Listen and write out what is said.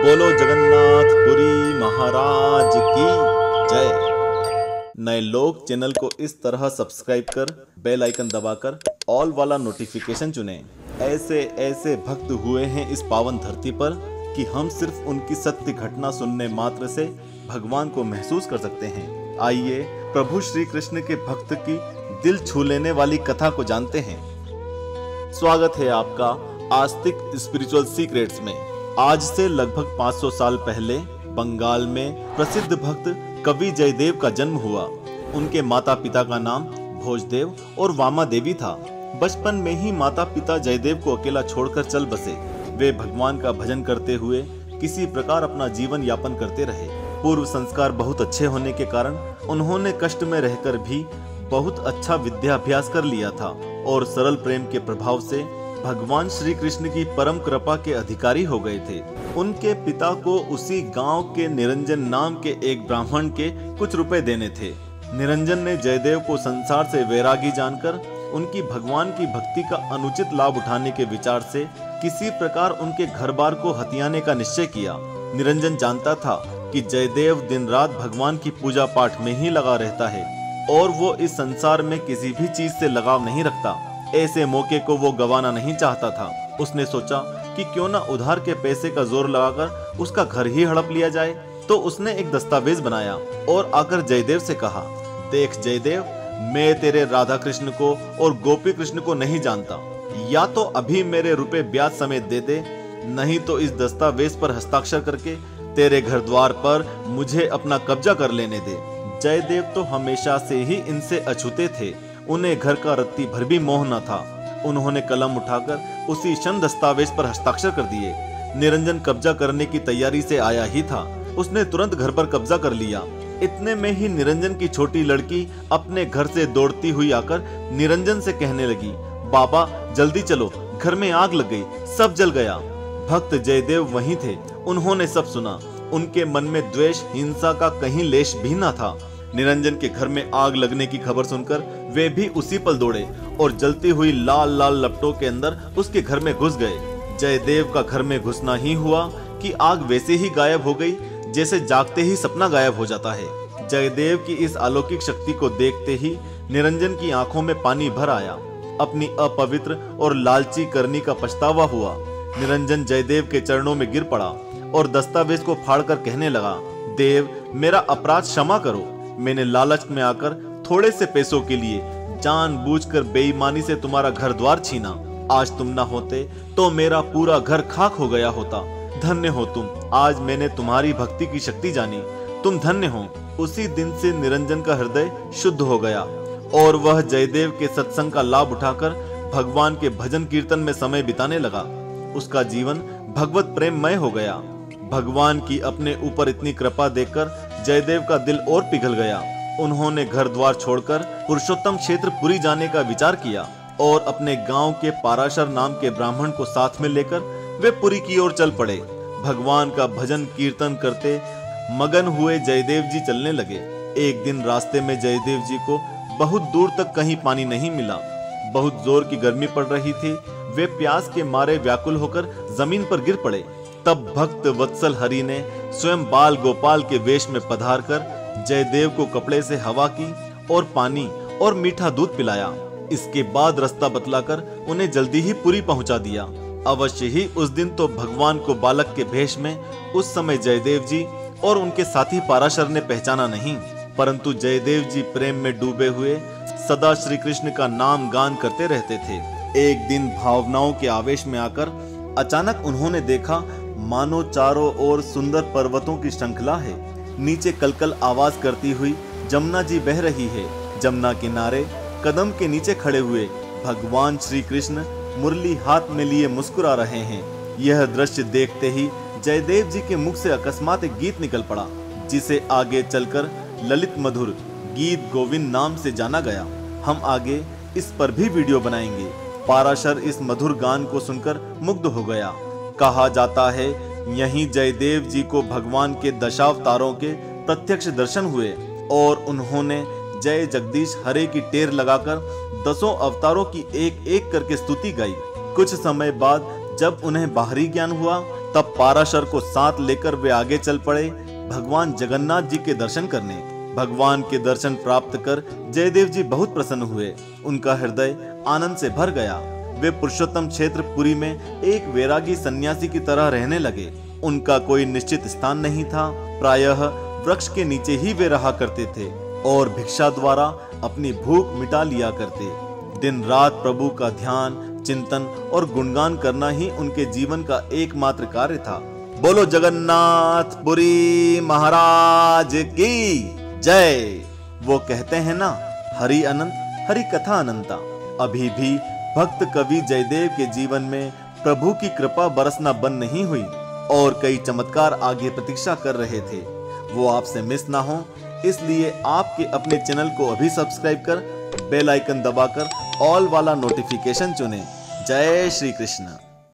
बोलो जगन्नाथपुरी महाराज की जय। नए लोग चैनल को इस तरह सब्सक्राइब कर बेल आइकन दबाकर ऑल वाला नोटिफिकेशन चुनें। ऐसे ऐसे भक्त हुए हैं इस पावन धरती पर कि हम सिर्फ उनकी सत्य घटना सुनने मात्र से भगवान को महसूस कर सकते हैं। आइए प्रभु श्री कृष्ण के भक्त की दिल छू लेने वाली कथा को जानते हैं। स्वागत है आपका आस्तिक स्पिरिचुअल सीक्रेट्स में। आज से लगभग 500 साल पहले बंगाल में प्रसिद्ध भक्त कवि जयदेव का जन्म हुआ। उनके माता पिता का नाम भोजदेव और वामा देवी था। बचपन में ही माता पिता जयदेव को अकेला छोड़कर चल बसे। वे भगवान का भजन करते हुए किसी प्रकार अपना जीवन यापन करते रहे। पूर्व संस्कार बहुत अच्छे होने के कारण उन्होंने कष्ट में रहकर भी बहुत अच्छा विद्याभ्यास कर लिया था और सरल प्रेम के प्रभाव से भगवान श्री कृष्ण की परम कृपा के अधिकारी हो गए थे। उनके पिता को उसी गांव के निरंजन नाम के एक ब्राह्मण के कुछ रुपए देने थे। निरंजन ने जयदेव को संसार से वैरागी जानकर उनकी भगवान की भक्ति का अनुचित लाभ उठाने के विचार से किसी प्रकार उनके घर बार को हथियाने का निश्चय किया। निरंजन जानता था कि जयदेव दिन रात भगवान की पूजा पाठ में ही लगा रहता है और वो इस संसार में किसी भी चीज से लगाव नहीं रखता। ऐसे मौके को वो गंवाना नहीं चाहता था। उसने सोचा कि क्यों ना उधार के पैसे का जोर लगाकर उसका घर ही हड़प लिया जाए। तो उसने एक दस्तावेज बनाया और आकर जयदेव से कहा, देख जयदेव, मैं तेरे राधा कृष्ण को और गोपी कृष्ण को नहीं जानता। या तो अभी मेरे रुपए ब्याज समेत दे दे, नहीं तो इस दस्तावेज पर हस्ताक्षर करके तेरे घर द्वार पर मुझे अपना कब्जा कर लेने दे। जयदेव तो हमेशा से ही इनसे अछूते थे। उन्हें घर का रत्ती भर भी मोह न था। उन्होंने कलम उठाकर उसी क्षण दस्तावेज पर हस्ताक्षर कर दिए। निरंजन कब्जा करने की तैयारी से आया ही था। उसने तुरंत घर पर कब्जा कर लिया। इतने में ही निरंजन की छोटी लड़की अपने घर से दौड़ती हुई आकर निरंजन से कहने लगी, बाबा जल्दी चलो, घर में आग लग गई, सब जल गया। भक्त जयदेव वहीं थे। उन्होंने सब सुना। उनके मन में द्वेष, हिंसा का कहीं लेश भी न था। निरंजन के घर में आग लगने की खबर सुनकर वे भी उसी पल दौड़े और जलती हुई लाल लाल लपटों के अंदर उसके घर में घुस गए। जयदेव का घर में घुसना ही हुआ कि आग वैसे ही गायब हो गई जैसे जागते ही सपना गायब हो जाता है। जयदेव की इस अलौकिक शक्ति को देखते ही निरंजन की आंखों में पानी भर आया। अपनी अपवित्र और लालची करनी का पछतावा हुआ। निरंजन जयदेव के चरणों में गिर पड़ा और दस्तावेज को फाड़कर कहने लगा, देव, मेरा अपराध क्षमा करो। मैंने लालच में आकर थोड़े से पैसों के लिए जानबूझकर बेईमानी से तुम्हारा घर द्वार छीना। आज तुम ना होते तो मेरा पूरा घर खाक हो गया होता। धन्य हो तुम, आज मैंने तुम्हारी भक्ति की शक्ति जानी। तुम धन्य हो। उसी दिन से निरंजन का हृदय शुद्ध हो गया और वह जयदेव के सत्संग का लाभ उठाकर भगवान के भजन कीर्तन में समय बिताने लगा। उसका जीवन भगवत प्रेममय हो गया। भगवान की अपने ऊपर इतनी कृपा देखकर जयदेव का दिल और पिघल गया। उन्होंने घर द्वार छोड़कर पुरुषोत्तम क्षेत्र पुरी जाने का विचार किया और अपने गांव के पाराशर नाम के ब्राह्मण को साथ में लेकर वे पुरी की ओर चल पड़े। भगवान का भजन कीर्तन करते मगन हुए जयदेव जी चलने लगे। एक दिन रास्ते में जयदेव जी को बहुत दूर तक कहीं पानी नहीं मिला। बहुत जोर की गर्मी पड़ रही थी। वे प्यास के मारे व्याकुल होकर जमीन पर गिर पड़े। तब भक्त वत्सल हरि ने स्वयं बाल गोपाल के वेश में पधार कर जयदेव को कपड़े से हवा की और पानी और मीठा दूध पिलाया। इसके बाद रास्ता बतलाकर उन्हें जल्दी ही पुरी पहुंचा दिया। अवश्य ही उस दिन तो भगवान को बालक के भेष में उस समय जयदेव जी और उनके साथी पाराशर ने पहचाना नहीं, परंतु जयदेव जी प्रेम में डूबे हुए सदा श्री कृष्ण का नाम गान करते रहते थे। एक दिन भावनाओं के आवेश में आकर अचानक उन्होंने देखा मानो चारों ओर सुंदर पर्वतों की श्रृंखला है। नीचे कलकल आवाज करती हुई जमुना जी बह रही है। जमुना किनारे कदम के नीचे खड़े हुए भगवान श्री कृष्ण मुरली हाथ में लिए मुस्कुरा रहे हैं। यह दृश्य देखते ही जयदेव जी के मुख से अकस्मात एक गीत निकल पड़ा, जिसे आगे चलकर ललित मधुर गीत गोविंद नाम से जाना गया। हम आगे इस पर भी वीडियो बनाएंगे। पाराशर इस मधुर गान को सुनकर मुग्ध हो गया। कहा जाता है यहीं जयदेव जी को भगवान के दशावतारों के प्रत्यक्ष दर्शन हुए और उन्होंने जय जगदीश हरे की टेर लगाकर 10 अवतारों की एक एक करके स्तुति गाई। कुछ समय बाद जब उन्हें बाहरी ज्ञान हुआ तब पाराशर को साथ लेकर वे आगे चल पड़े भगवान जगन्नाथ जी के दर्शन करने। भगवान के दर्शन प्राप्त कर जयदेव जी बहुत प्रसन्न हुए। उनका हृदय आनंद से भर गया। वे पुरुषोत्तम क्षेत्र पुरी में एक वैरागी सन्यासी की तरह रहने लगे। उनका कोई निश्चित स्थान नहीं था। प्रायः वृक्ष के नीचे ही वे रहा करते थे और भिक्षा द्वारा अपनी भूख मिटा लिया करते। दिन रात प्रभु का ध्यान, चिंतन और गुणगान करना ही उनके जीवन का एकमात्र कार्य था। बोलो जगन्नाथपुरी महाराज की जय। वो कहते हैं ना, हरि अनंत हरि कथा अनंता। अभी भी भक्त कवि जयदेव के जीवन में प्रभु की कृपा बरसना बंद नहीं हुई और कई चमत्कार आगे प्रतीक्षा कर रहे थे। वो आपसे मिस ना हो, इसलिए आपके अपने चैनल को अभी सब्सक्राइब कर बेल आइकन दबाकर ऑल वाला नोटिफिकेशन चुनें। जय श्री कृष्ण।